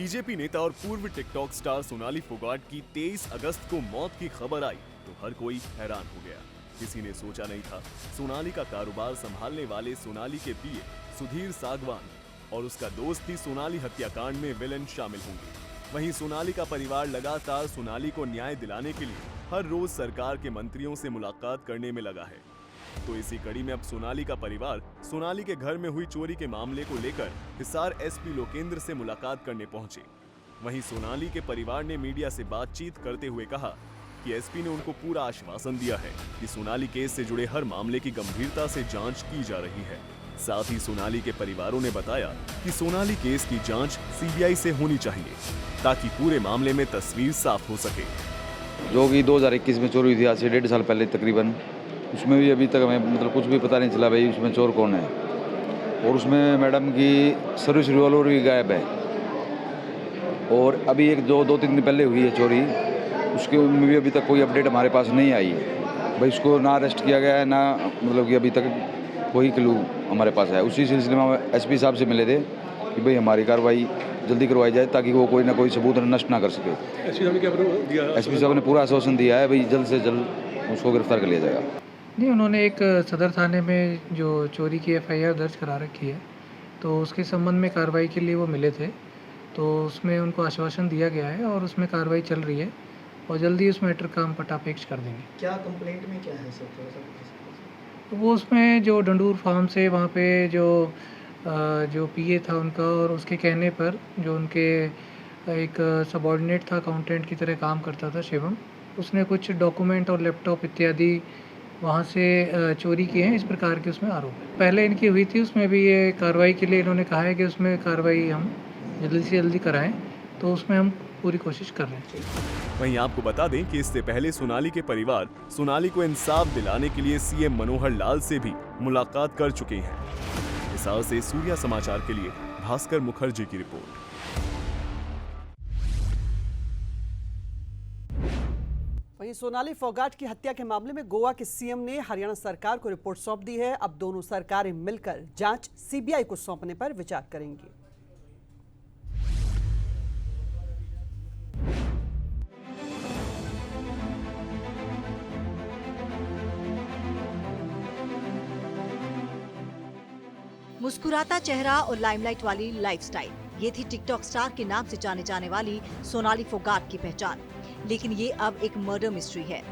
BJP नेता और पूर्व टिकटॉक स्टार सोनाली फोगाट की 23 अगस्त को मौत की खबर आई तो हर कोई हैरान हो गया। किसी ने सोचा नहीं था सोनाली का कारोबार संभालने वाले सोनाली के पीए सुधीर सागवान और उसका दोस्त ही सोनाली हत्याकांड में विलेन शामिल होंगे। वहीं सोनाली का परिवार लगातार सोनाली को न्याय दिलाने के लिए हर रोज सरकार के मंत्रियों से मुलाकात करने में लगा है। तो इसी कड़ी में अब सोनाली का परिवार सोनाली के घर में हुई चोरी के मामले को लेकर हिसार एसपी लोकेंद्र से मुलाकात करने पहुंचे। वहीं सोनाली के परिवार ने मीडिया से बातचीत करते हुए कहा कि एसपी ने उनको पूरा आश्वासन दिया है कि सोनाली केस से जुड़े हर मामले की गंभीरता से जांच की जा रही है। साथ ही सोनाली के परिवारों ने बताया कि सोनाली केस की जांच सीबीआई से होनी चाहिए ताकि पूरे मामले में तस्वीर साफ हो सके। जो कि 2021 में चोरी हुई थी, आज से 1.5 साल पहले तकरीबन, उसमें भी अभी तक हमें कुछ भी पता नहीं चला भाई उसमें चोर कौन है। और उसमें मैडम की सर्विस रिवॉल्वर भी गायब है। और अभी एक जो 2-3 दिन पहले हुई है चोरी, उसके में भी अभी तक कोई अपडेट हमारे पास नहीं आई है भाई। उसको ना अरेस्ट किया गया है ना कि अभी तक कोई क्लू हमारे पास है। उसी सिलसिले में हम एसपी साहब से मिले थे कि भाई हमारी कार्रवाई जल्दी करवाई जाए ताकि वो कोई ना कोई सबूत नष्ट ना कर सके। एसपी साहब ने पूरा आश्वासन दिया है भाई जल्द से जल्द उसको गिरफ्तार कर लिया जाएगा। नहीं, उन्होंने एक सदर थाने में जो चोरी की एफआईआर दर्ज करा रखी है, तो उसके संबंध में कार्रवाई के लिए वो मिले थे। तो उसमें उनको आश्वासन दिया गया है और उसमें कार्रवाई चल रही है और जल्दी उस मैटर का हम पटापेक्ष कर देंगे। क्या कंप्लेंट में क्या है सर, थोड़ा सा? वो उसमें जो डंडूर फार्म से वहाँ पे जो पीए था उनका, और उसके कहने पर जो उनके एक सबॉर्डिनेट था, अकाउंटेंट की तरह काम करता था शिवम, उसने कुछ डॉक्यूमेंट और लैपटॉप इत्यादि वहाँ से चोरी किए हैं, इस प्रकार के उसमें आरोप है। पहले इनकी हुई थी, उसमें भी ये कार्रवाई के लिए इन्होंने कहा है कि उसमें कार्रवाई हम जल्दी से जल्दी कराएं, तो उसमें हम पूरी कोशिश कर रहे हैं। वहीं आपको बता दें कि इससे पहले सोनाली के परिवार सोनाली को इंसाफ दिलाने के लिए सीएम मनोहर लाल से भी मुलाकात कर चुके हैं। हिसार से सूर्या समाचार के लिए भास्कर मुखर्जी की रिपोर्ट। वहीं सोनाली फोगाट की हत्या के मामले में गोवा के सीएम ने हरियाणा सरकार को रिपोर्ट सौंप दी है। अब दोनों सरकारें मिलकर जांच सीबीआई को सौंपने पर विचार करेंगी। मुस्कुराता चेहरा और लाइमलाइट वाली लाइफस्टाइल, ये थी टिकटॉक स्टार के नाम से जाने जाने वाली सोनाली फोगाट की पहचान। लेकिन ये अब एक मर्डर मिस्ट्री है।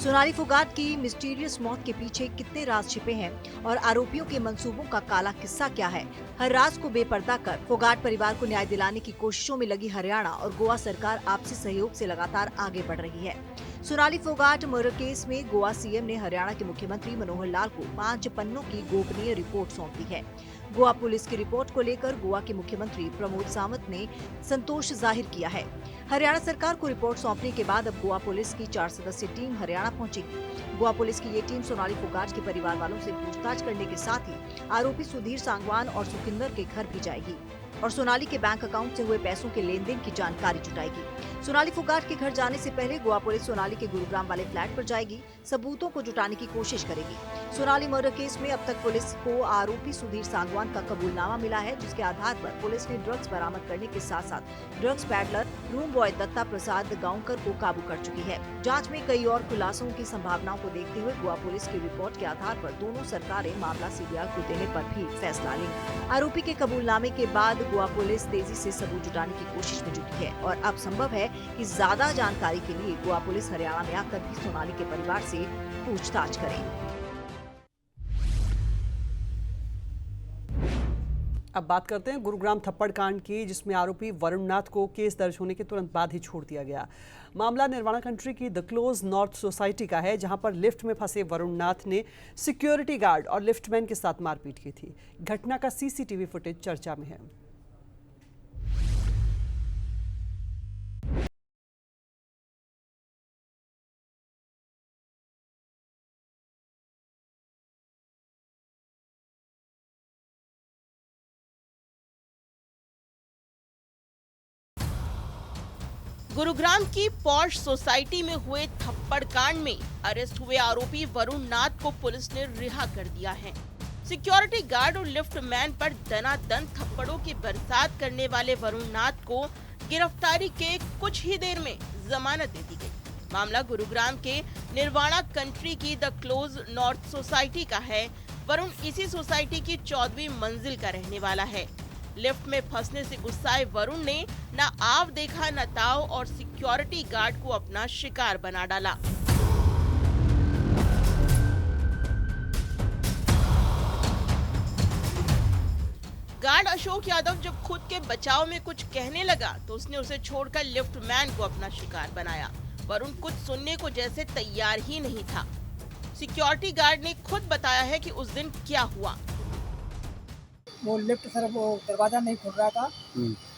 सोनाली फोगाट की मिस्टीरियस मौत के पीछे कितने राज छिपे हैं और आरोपियों के मंसूबों का काला किस्सा क्या है? हर राज को बेपर्दा कर फोगाट परिवार को न्याय दिलाने की कोशिशों में लगी हरियाणा और गोवा सरकार आपसी सहयोग से लगातार आगे बढ़ रही है। सोनाली फोगाट मर्डर केस में गोवा सीएम ने हरियाणा के मुख्यमंत्री मनोहर लाल को 5 पन्नों की गोपनीय रिपोर्ट सौंपी है। गोवा पुलिस की रिपोर्ट को लेकर गोवा के मुख्यमंत्री प्रमोद सावंत ने संतोष जाहिर किया है। हरियाणा सरकार को रिपोर्ट सौंपने के बाद अब गोवा पुलिस की 4 सदस्यीय टीम हरियाणा पहुंचेगी। गोवा पुलिस की ये टीम सोनाली फोगाट के परिवार वालों से पूछताछ करने के साथ ही आरोपी सुधीर सांगवान और सुखिंदर के घर भी जाएगी और सोनाली के बैंक अकाउंट से हुए पैसों के लेन देन की जानकारी जुटाएगी। सोनाली फोगाट के घर जाने से पहले गोवा पुलिस सोनाली के गुरुग्राम वाले फ्लैट पर जाएगी, सबूतों को जुटाने की कोशिश करेगी। सोनाली मर्डर केस में अब तक पुलिस को आरोपी सुधीर सांगवान का कबूलनामा मिला है, जिसके आधार पर पुलिस ने ड्रग्स बरामद करने के साथ साथ drugs peddler room boy Datta Prasad Gaonkar को काबू कर चुकी है। जांच में कई और खुलासों की संभावनाओं को देखते हुए गोवा पुलिस की रिपोर्ट के आधार पर दोनों सरकारें मामला सीबीआई को देने पर भी फैसला लेंगी। आरोपी के कबूलनामे के बाद गोवा पुलिस तेजी से सबूत जुटाने की कोशिश में जुटी है और अब संभव है कि ज्यादा जानकारी के लिए गोवा पुलिस हरियाणा में आकर भी सोनाली के परिवार से पूछताछ करे। अब बात करते हैं गुरुग्राम थप्पड़ कांड की, जिसमें आरोपी वरुण नाथ को केस दर्ज होने के तुरंत बाद ही छोड़ दिया गया। मामला निर्वाणा कंट्री की द क्लोज नॉर्थ सोसाइटी का है, जहां पर लिफ्ट में फंसे वरुण नाथ ने सिक्योरिटी गार्ड और लिफ्टमैन के साथ मारपीट की थी। घटना का सीसीटीवी फुटेज चर्चा में है। गुरुग्राम की पॉश सोसाइटी में हुए थप्पड़ कांड में अरेस्ट हुए आरोपी वरुण नाथ को पुलिस ने रिहा कर दिया है। सिक्योरिटी गार्ड और लिफ्ट मैन पर दनादन थप्पड़ों की बरसात करने वाले वरुण नाथ को गिरफ्तारी के कुछ ही देर में जमानत दे दी गई। मामला गुरुग्राम के निर्वाणा कंट्री की द क्लोज नॉर्थ सोसाइटी का है। वरुण इसी सोसाइटी की 14वीं मंजिल का रहने वाला है। लिफ्ट में फंसने से गुस्साए वरुण ने न आव देखा न ताव और सिक्योरिटी गार्ड को अपना शिकार बना डाला। गार्ड अशोक यादव जब खुद के बचाव में कुछ कहने लगा तो उसने उसे छोड़कर लिफ्ट मैन को अपना शिकार बनाया। वरुण कुछ सुनने को जैसे तैयार ही नहीं था। सिक्योरिटी गार्ड ने खुद बताया है कि उस दिन क्या हुआ। वो लिफ्ट सर वो दरवाजा नहीं खुल रहा था,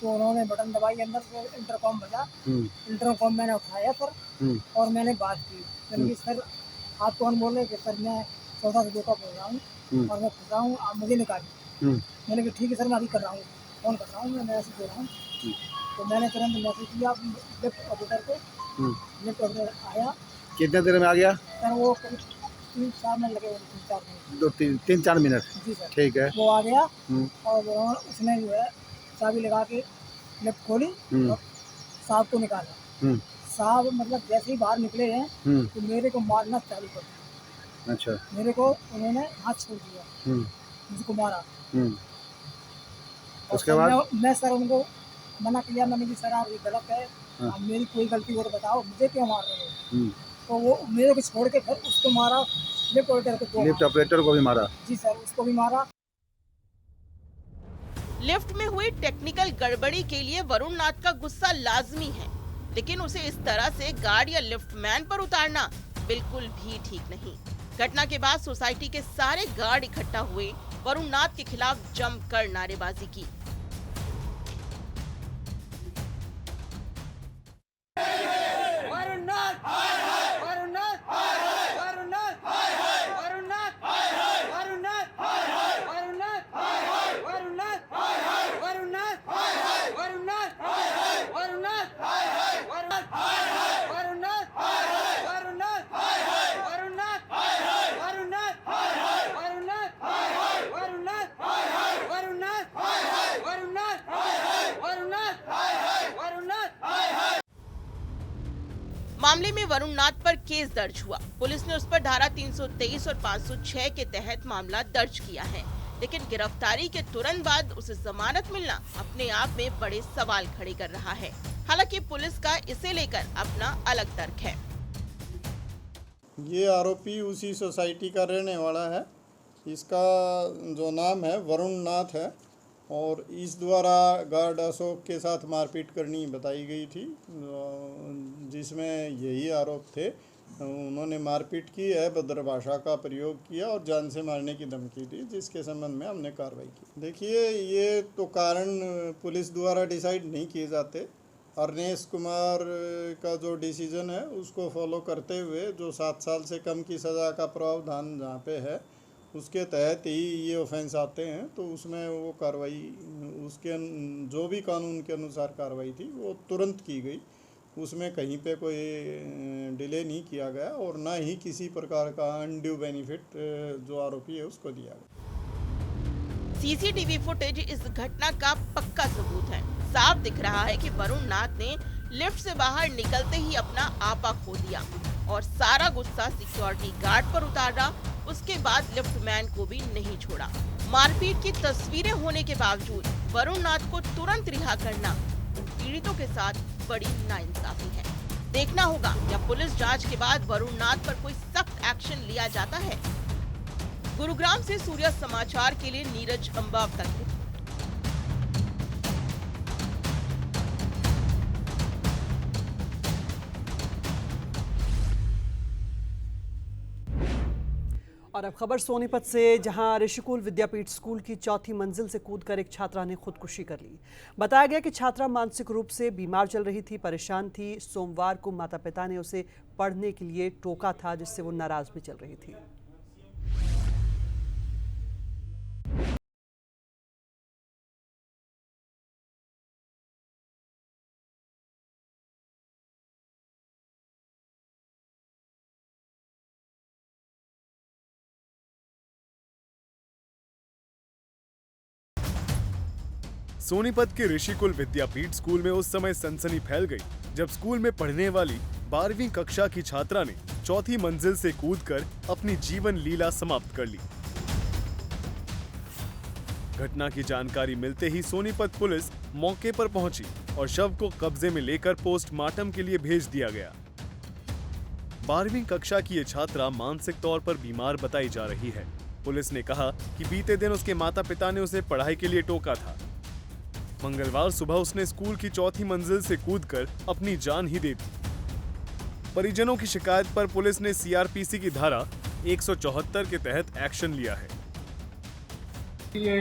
तो उन्होंने बटन दबाई, अंदर से इंटरकॉम बजा। इंटरकॉम मैंने उठाया सर और मैंने बात की। मैंने कहा सर आप कौन बोल रहे हैं? सर मैं 14 से 2 का बोल रहा हूँ और मैं फंस रहा हूँ, आप मुझे निकालिए। मैंने कहा ठीक है सर मैं अभी कर रहा हूँ, फोन कर रहा हूँ, मैं मैसेज दे रहा हूँ। तो मैंने तुरंत मैसेज किया लिफ्ट ऑपरेटर को। लिफ्ट ऑपरेटर आया। कितने देर में आ गया? सर वो 3-4 मिनट लगे, 3-4 मिनट। 3-4 मिनट। जी सर ठीक है। वो आ गया और उसने जो है चाबी लगा के लिफ्ट खोली और साहब को निकाला। साहब मतलब जैसे ही बाहर निकले हैं तो मेरे को मारना चालू कर दिया। अच्छा। मेरे को उन्होंने हाथ छोड़ दिया, मुझको मारा। उसके बाद मैं सर उनको मना किया, मैंने कि सर आप ये गलत है, अब मेरी कोई गलती हो तो बताओ, मुझे क्यों मार रहे हो? तो वो मेरे को छोड़ के फिर उसको मारा, लिफ्ट ऑपरेटर को भी मारा। जी सर उसको भी मारा। लिफ्ट में हुई टेक्निकल गड़बड़ी के लिए वरुण नाथ का गुस्सा लाजमी है, लेकिन उसे इस तरह से गार्ड या लिफ्ट मैन पर उतारना बिल्कुल भी ठीक नहीं। घटना के बाद सोसाइटी के सारे गार्ड इकट्ठा हुए, वरुण नाथ के खिलाफ जमकर नारेबाजी की। मामले में वरुण नाथ पर केस दर्ज हुआ। पुलिस ने उस पर धारा 323 और 506 के तहत मामला दर्ज किया है, लेकिन गिरफ्तारी के तुरंत बाद उसे जमानत मिलना अपने आप में बड़े सवाल खड़े कर रहा है। हालांकि पुलिस का इसे लेकर अपना अलग तर्क है। ये आरोपी उसी सोसाइटी का रहने वाला है। इसका जो नाम है वरुण नाथ है और इस द्वारा गार्ड अशोक के साथ मारपीट करनी बताई गई थी, जिसमें यही आरोप थे। उन्होंने मारपीट की है, भद्र भाषा का प्रयोग किया और जान से मारने की धमकी दी, जिसके संबंध में हमने कार्रवाई की। देखिए ये तो कारण पुलिस द्वारा डिसाइड नहीं किए जाते। अरनेश कुमार का जो डिसीजन है उसको फॉलो करते हुए जो 7 साल से कम की सज़ा का प्रावधान जहाँ पे है उसके तहत ही ये ऑफेंस आते हैं, तो उसमें वो कार्रवाई उसके जो भी कानून के अनुसार कार्रवाई थी वो तुरंत की गई। उसमें कहीं पे कोई डिले नहीं किया गया और ना ही किसी प्रकार का अनड्यू बेनिफिट जो आरोपी है उसको दिया गया। सीसीटीवी फुटेज इस घटना का पक्का सबूत है। साफ दिख रहा है कि वरुण नाथ ने लिफ्ट से बाहर निकलते ही अपना आपा खो दिया और सारा गुस्सा सिक्योरिटी गार्ड पर उतारा। उसके बाद लिफ्ट मैन को भी नहीं छोड़ा। मारपीट की तस्वीरें होने के बावजूद वरुण नाथ को तुरंत रिहा करना उन पीड़ितों के साथ बड़ी नाइंसाफी है। देखना होगा या पुलिस जांच के बाद वरुण नाथ पर कोई सख्त एक्शन लिया जाता है। गुरुग्राम से सूर्य समाचार के लिए नीरज अंबाव का रिपोर्ट। और अब खबर सोनीपत से, जहां ऋषिकुल विद्यापीठ स्कूल की 4थी मंजिल से कूदकर एक छात्रा ने खुदकुशी कर ली। बताया गया कि छात्रा मानसिक रूप से बीमार चल रही थी, परेशान थी। सोमवार को माता पिता ने उसे पढ़ने के लिए टोका था, जिससे वो नाराज भी चल रही थी। सोनीपत के ऋषिकुल विद्यापीठ स्कूल में उस समय सनसनी फैल गई जब स्कूल में पढ़ने वाली 12वीं कक्षा की छात्रा ने चौथी मंजिल से कूदकर अपनी जीवन लीला समाप्त कर ली। घटना की जानकारी मिलते ही सोनीपत पुलिस मौके पर पहुंची और शव को कब्जे में लेकर पोस्टमार्टम के लिए भेज दिया गया। 12वीं कक्षा की ये छात्रा मानसिक तौर पर बीमार बताई जा रही है। पुलिस ने कहा कि बीते दिन उसके माता पिता ने उसे पढ़ाई के लिए टोका था। मंगलवार सुबह उसने स्कूल की चौथी मंजिल से कूदकर अपनी जान ही दे दी। परिजनों की शिकायत पर पुलिस ने सीआरपीसी की धारा 174 के तहत एक्शन लिया है। ये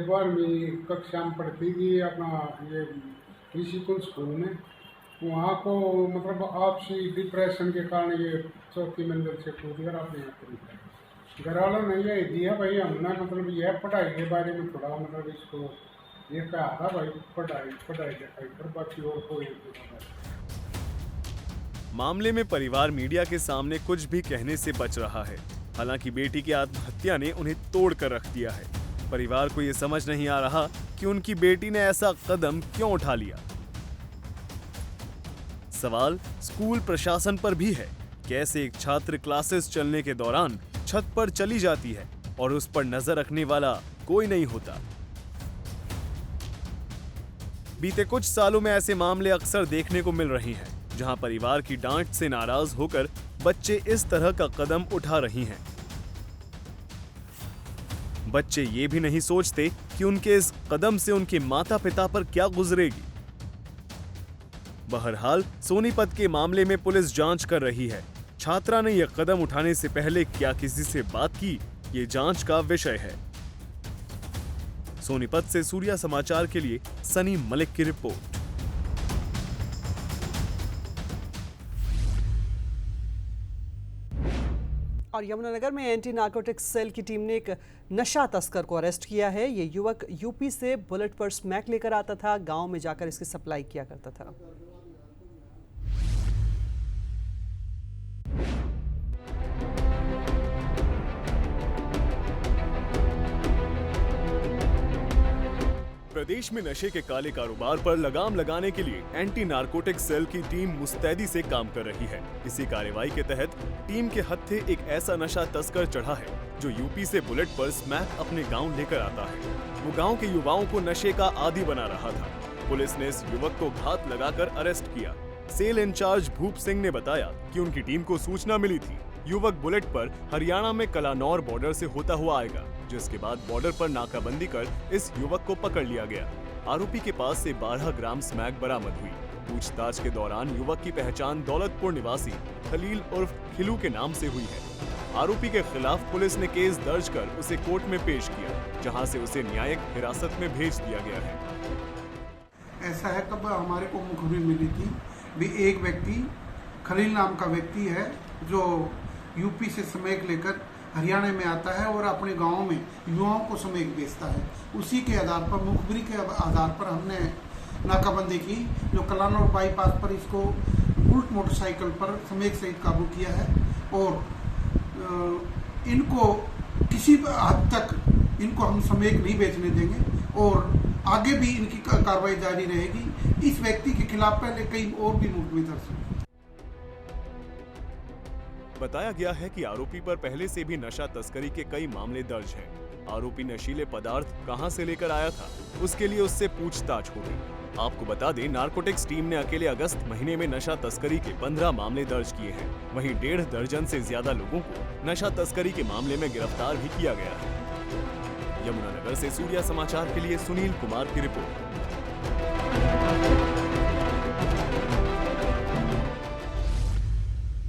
12वीं कक्षा में पढ़ती थी अपना ये ऋषिकुल स्कूल में। वहाँ को मतलब आपसी डिप्रेशन के कारण ये चौथी मंजिल से कूद कर अपने घर वालों ने ये दिया भाई हमने मतलब यह पढ़ाई के बारे में थोड़ा मतलब इसको ये कहा था भाई पढ़ाई लिखाई पर बाकी और कोई। मामले में परिवार मीडिया के सामने कुछ भी कहने से बच रहा है। हालांकि बेटी की आत्महत्या ने उन्हें तोड़ कर रख दिया है। परिवार को ये समझ नहीं आ रहा कि उनकी बेटी ने ऐसा कदम क्यों उठा लिया। सवाल स्कूल प्रशासन पर भी है। कैसे एक छात्र क्लासेस चलने के दौरान छत पर चली जाती है और उस पर नजर रखने वाला कोई नहीं होता। बीते कुछ सालों में ऐसे मामले अक्सर देखने को मिल रहे हैं, जहां परिवार की डांट से नाराज होकर बच्चे इस तरह का कदम उठा रही हैं। बच्चे ये भी नहीं सोचते कि उनके इस कदम से उनके माता पिता पर क्या गुजरेगी। बहरहाल सोनीपत के मामले में पुलिस जांच कर रही है। छात्रा ने यह कदम उठाने से पहले क्या किसी से बात की, ये जांच का विषय है। सोनीपत से सूर्या समाचार के लिए सनी मलिक की रिपोर्ट। और यमुनानगर में एंटी नार्कोटिक्स सेल की टीम ने एक नशा तस्कर को अरेस्ट किया है। ये युवक यूपी से बुलेट पर स्मैक लेकर आता था, गांव में जाकर इसकी सप्लाई किया करता था। प्रदेश में नशे के काले कारोबार पर लगाम लगाने के लिए एंटी नार्कोटिक्स सेल की टीम मुस्तैदी से काम कर रही है। इसी कार्रवाई के तहत टीम के हत्थे एक ऐसा नशा तस्कर चढ़ा है जो यूपी से बुलेट पर स्मैक अपने गांव लेकर आता है। वो गांव के युवाओं को नशे का आदी बना रहा था। पुलिस ने इस युवक को घात लगाकर अरेस्ट किया। सेल इंचार्ज भूप सिंह ने बताया कि उनकी टीम को सूचना मिली थी युवक बुलेट पर हरियाणा में कलानौर बॉर्डर से होता हुआ आएगा, जिसके बाद बॉर्डर पर नाकाबंदी कर इस युवक को पकड़ लिया गया। आरोपी के पास से 12 ग्राम स्मैक बरामद हुई। पूछताछ के दौरान युवक की पहचान दौलतपुर निवासी खलील उर्फ खिलू के नाम से हुई है। आरोपी के खिलाफ पुलिस ने केस दर्ज कर उसे कोर्ट में पेश किया, जहां से उसे न्यायिक हिरासत में भेज दिया गया है। ऐसा है कब हमारे को मुखबिर मिली थी भी एक व्यक्ति खलील नाम का व्यक्ति है जो यूपी से स्मैक लेकर हरियाणा में आता है और अपने गांव में युवाओं को स्मैक बेचता है। उसी के आधार पर मुखबिरी के आधार पर हमने नाकाबंदी की, जो कलानौर बाईपास पर इसको उल्ट मोटरसाइकिल पर स्मैक सहित काबू किया है और इनको किसी हद तक इनको हम स्मैक नहीं बेचने देंगे और आगे भी इनकी कार्रवाई जारी रहेगी। इस व्यक्ति के खिलाफ पहले कई और भी मुकदमे दर्ज हुए। बताया गया है कि आरोपी पर पहले से भी नशा तस्करी के कई मामले दर्ज हैं। आरोपी नशीले पदार्थ कहां से लेकर आया था, उसके लिए उससे पूछताछ होगी। आपको बता दें, नार्कोटिक्स टीम ने अकेले अगस्त महीने में नशा तस्करी के 15 मामले दर्ज किए हैं। वहीं 1.5 दर्जन से ज्यादा लोगों को नशा तस्करी के मामले में गिरफ्तार भी किया गया है। यमुनानगर से सूर्या समाचार के लिए सुनील कुमार की रिपोर्ट।